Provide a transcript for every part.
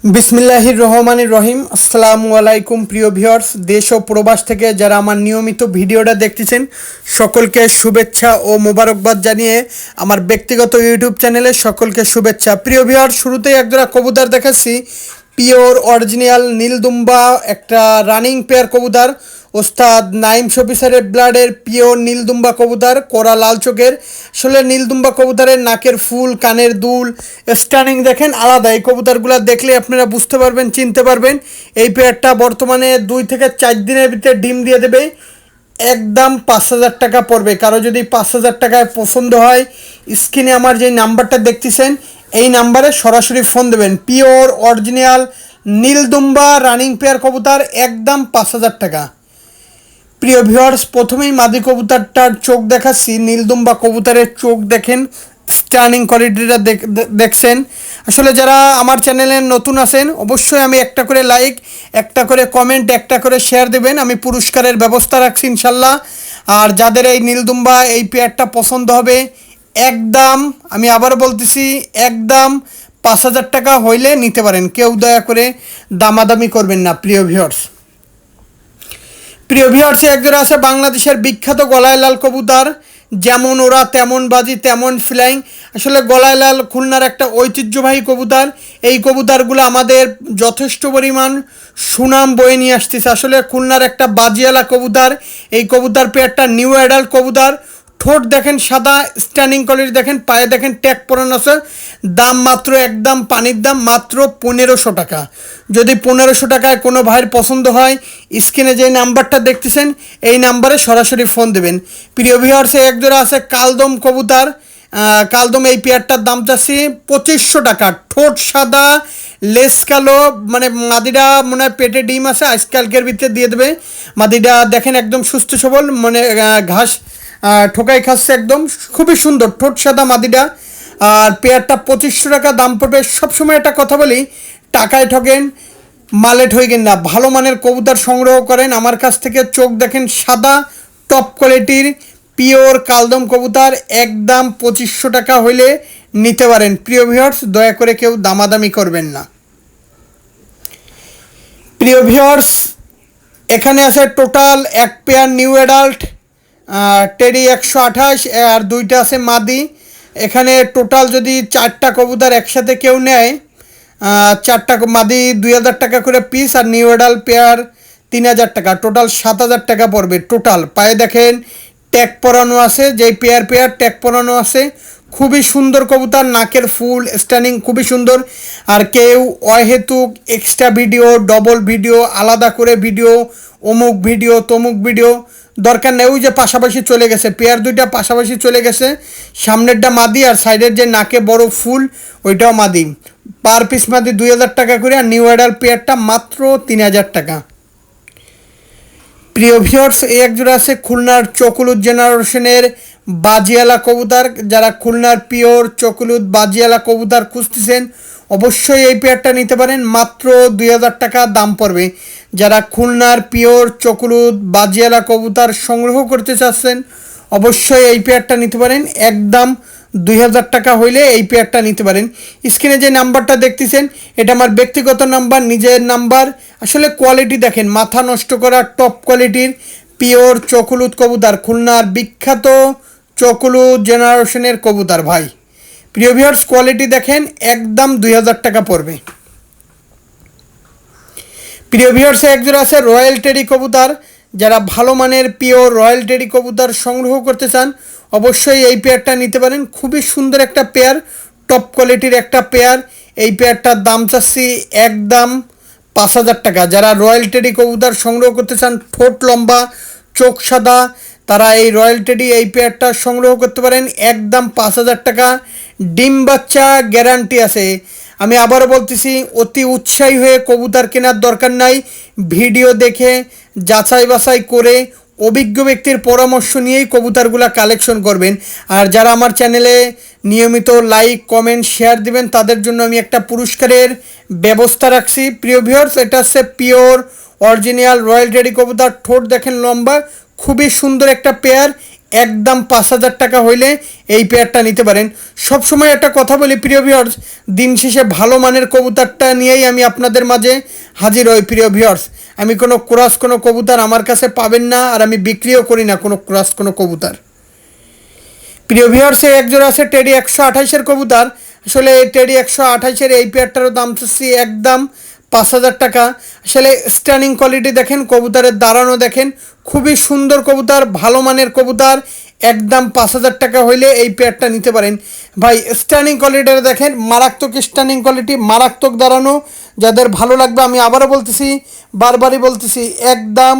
বিসমিল্লাহির রহমানির রহিম। আসসালামু আলাইকুম প্রিয় ভিউয়ার্স, দেশ ও প্রবাস থেকে যারা আমার নিয়মিত ভিডিওটা দেখতেছেন সকলকে শুভেচ্ছা ও মোবারকবাদ জানিয়ে আমার ব্যক্তিগত ইউটিউব চ্যানেলে সকলকে শুভেচ্ছা। প্রিয় ভিউয়ার্স, শুরুতেই একজোড়া কবুতর দেখাচ্ছি, পিওর অরিজিনাল নীলদুম্বা একটা রানিং পেয়ার কবুতর। ওস্তাদ নাইম শফিসারের ব্লাডের পিওর নীলদুম্বা কবুতর, কোরা লাল চোখের। আসলে নীলদুম্বা কবুতরের নাকের ফুল, কানের দুল, স্টানিং দেখেন আলাদা। এই কবুতরগুলো দেখলে আপনারা বুঝতে পারবেন, চিনতে পারবেন। এই পেয়ারটা বর্তমানে 2 থেকে 4 দিনের ভিতরে ডিম দিয়ে দেবে। একদম 5,000 টাকা পড়বে। কারো যদি 5,000 টাকায় পছন্দ হয়, স্ক্রিনে আমার যে নাম্বারটা দেখতেছেন এই নাম্বারে সরাসরি ফোন দেবেন। পিওর অরিজিনাল নীলদুম্বা রানিং পেয়ার কবুতর, একদম 5,000 টাকা। প্রিয় ভিউয়ার্স, প্রথমেই মাদি কবুতরটার চোখ দেখাচ্ছি। নীলদুম্বা কবুতরের চোখ দেখেন, স্টার্নিং কোয়ালিটিটা দেখছেন। আসলে যারা আমার চ্যানেলে নতুন আছেন অবশ্যই আমি একটা করে লাইক, একটা করে কমেন্ট, একটা করে শেয়ার দেবেন। আমি পুরস্কারের ব্যবস্থা রাখছি ইনশাল্লাহ। আর যাদের এই নীলদুম্বা এই পেয়ারটা পছন্দ হবে, একদম আমি আবার বলতেছি, একদম 5,000 টাকা হইলে নিতে পারেন। কেউ দয়া করে দামাদামি করবেন না। প্রিয় ভিউয়ার্স, একজোড়া আছে বাংলাদেশের বিখ্যাত গলায় লাল কবুতর। যেমন ওরা তেমন বাজি তেমন ফ্লাইং। আসলে গলায় লাল খুলনার একটা ঐতিহ্যবাহী কবুতর। এই কবুতরগুলো আমাদের যথেষ্ট পরিমাণ সুনাম বয়ে নিয়ে আসতেছে। আসলে খুলনার একটা বাজিয়ালা কবুতর। এই কবুতর পেয়ারটা নিউ অ্যাডাল্ট কবুতর। ঠোঁট দেখেন সাদা, স্ট্যান্ডিং কোয়ালিটি দেখেন, পায়ে দেখেন ট্যাগ পরানো আছে। দাম মাত্র, একদম পানির দাম, মাত্র 1,500 টাকা। যদি 1,500 টাকায় কোনো ভাইয়ের পছন্দ হয়, স্ক্রিনে যে নাম্বারটা দেখতেছেন এই নাম্বারে সরাসরি ফোন দেবেন। প্রিয় ভিউয়ার্সে একজোড়া আছে কালদম কবুতর। কালদম এই পেয়ারটার দাম চাচ্ছি 2,500 টাকা। ঠোঁট সাদা, লেস কালো, মানে মাদিটা মনে হয় পেটে ডিম আছে, আজকালকের ভিতরে দিয়ে দেবে। মাদিটা দেখেন একদম সুস্থ সবল, মানে ঘাস ঠোকাই খাচ্ছে একদম, খুবই সুন্দর ঠোঁট সাদা মাদিটা। আর পেয়ারটা 2,500 টাকা দাম পড়বে। সবসময় একটা কথা বলি, টাকায় ঠকেন, মালে ঠইকেন না। ভালো মানের কবুতর সংগ্রহ করেন আমার কাছ থেকে। চোখ দেখেন সাদা, টপ কোয়ালিটির পিওর কালদম কবুতর, একদম 2,500 টাকা হইলে নিতে পারেন। প্রিয় ভিউয়ার্স, দয়া করে কেউ দামাদামি করবেন না। প্রিয় ভিউয়ার্স, এখানে আছে টোটাল এক পেয়ার নিউ অ্যাডাল্ট টেডি 128, আর 2টা আছে মাদি। এখানে টোটাল যদি 4টা কবুতর একসাথে কেউ নেয়, 4টা মাদি 2,000 টাকা করে পিস, আর নিউ অ্যাডাল্ট পেয়ার 3,000 টাকা। টোটাল 7,000 টাকা পড়বে টোটাল। পায়ে দেখেন ট্যাগ পরানো আছে, যেই পেয়ার ট্যাগ পরানো আছে। খুবই সুন্দর কবুতর, নাকের ফুল, স্ট্যান্ডিং খুবই সুন্দর। আর কেউ অহেতুক এক্সট্রা ভিডিও, ডবল ভিডিও, আলাদা করে ভিডিও, অমুক ভিডিও তমুক ভিডিও দরকার নেই। ওই যে পাশাপাশি চলে গেছে, পেয়ার 2টা পাশাপাশি চলে গেছে। সামনেরটা মাদি, আর সাইডের যে নাকে বড় ফুল ওইটাও মাদি। পার পিস মাদি 2,000 টাকা করে, আর নিউ অ্যাডাল্ট পেয়ারটা মাত্র 3,000 টাকা। প্রিয় ভিউয়ার্স, এই একজোড়া আছে খুলনার চকুলুদ জেনারেশনের বাজিয়ালা কবুতর। যারা খুলনার পিওর চকুলুদ বাজিয়ালা কবুতর খুঁজতেছেন অবশ্যই এই পেয়ারটা নিতে পারেন। মাত্র 2,000 টাকা দাম পড়বে। যারা খুলনার পিওর চকুলুদ বাজিয়ালা কবুতর সংগ্রহ করতে চাচ্ছেন অবশ্যই এই পেয়ারটা নিতে পারেন। একদম 2,000 টাকা হইলে এই পেয়ারটা নিতে পারেন। স্ক্রিনে যে নাম্বারটা দেখতেছেন এটা আমার ব্যক্তিগত নাম্বার, নিজের নাম্বার। আসলে কোয়ালিটি দেখেন, মাথা নষ্ট করা টপ কোয়ালিটির পিওর চকুলুদ কবুতর, খুলনার বিখ্যাত চকুলুদ জেনারেশনের কবুতর ভাই। প্রিয় ভিউয়ার্স, কোয়ালিটি দেখেন, একদম 2,000 টাকা পড়বে। প্রিয় ভিউয়ার্সে একজোড়া আছে রয়্যাল টেডি কবুতর। যারা ভালো মানের পিওর রয়্যাল টেডি কবুতর সংগ্রহ করতে চান অবশ্যই এই পেয়ারটা নিতে পারেন। খুবই সুন্দর একটা পেয়ার, টপ কোয়ালিটির একটা পেয়ার। এই পেয়ারটার দাম চাচ্ছি একদম 5,000 টাকা। যারা রয়্যাল টেডি কবুতর সংগ্রহ করতে চান, ঠোঁট লম্বা, চোখ সাদা, তারা এই রয়্যাল টেডি এই পেয়ারটা সংগ্রহ করতে পারেন। একদম 5,000 টাকা। ডিম বাচ্চা গ্যারান্টি আছে। আমি আবারও বলতেছি, অতি উৎসাহী হয়ে কবুতর কেনার দরকার নাই। ভিডিও দেখে যাচাই বাছাই করে অভিজ্ঞ ব্যক্তির পরামর্শ নিয়েই কবুতরগুলো কালেকশন করবেন। আর যারা আমার চ্যানেলে নিয়মিত লাইক কমেন্ট শেয়ার দিবেন তাদের জন্য আমি একটা পুরস্কারের ব্যবস্থা রাখছি। প্রিয় ভিউয়ার্স, এটা হচ্ছে পিওর অরিজিনাল রয়্যাল টেডি কবুতর। ঠোঁট দেখেন লম্বা, খুবই সুন্দর একটা পেয়ার। একদম 5,000 টাকা হইলে এই পেয়ারটা নিতে পারেন। সবসময় একটা কথা বলি প্রিয় ভিউয়ার্স, দিন শেষে ভালো মানের কবুতরটা নিয়েই আমি আপনাদের মাঝে হাজির হই প্রিয় ভিউয়ার্স। আমি কোনো ক্রস কোনো কবুতর আমার কাছে পাবেন না, আর আমি বিক্রিও করি না কোনো ক্রস কোনো কবুতর। প্রিয় ভিউয়ার্সে একজোড়া আছে টেডি 128-এর কবুতর। আসলে এই টেডি 128-এর এই পেয়ারটারও দাম চাচ্ছি একদম 5,000 টাকা। আসলে স্ট্যান্ডিং কোয়ালিটি দেখেন, কবুতরের দাঁড়ানো দেখেন, খুবই সুন্দর কবুতর, ভালো মানের কবুতর। একদম 5,000 টাকা হইলে এই পেয়ারটা নিতে পারেন ভাই। স্ট্যান্ডিং কোয়ালিটিটা দেখেন, মারাত্মক স্ট্যান্ডিং কোয়ালিটি, মারাত্মক দাঁড়ানো। যাদের ভালো লাগবে, আমি আবারও বলতেছি, বারবারই বলতেছি, একদম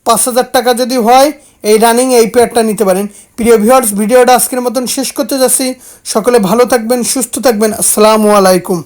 5,000 টাকা যদি হয় এই রানিং এই পেয়ারটা নিতে পারেন। প্রিয় ভিউয়ার্স, ভিডিওটা আজকের মতন শেষ করতে যাচ্ছি। সকলে ভালো থাকবেন, সুস্থ থাকবেন। আসসালামু আলাইকুম।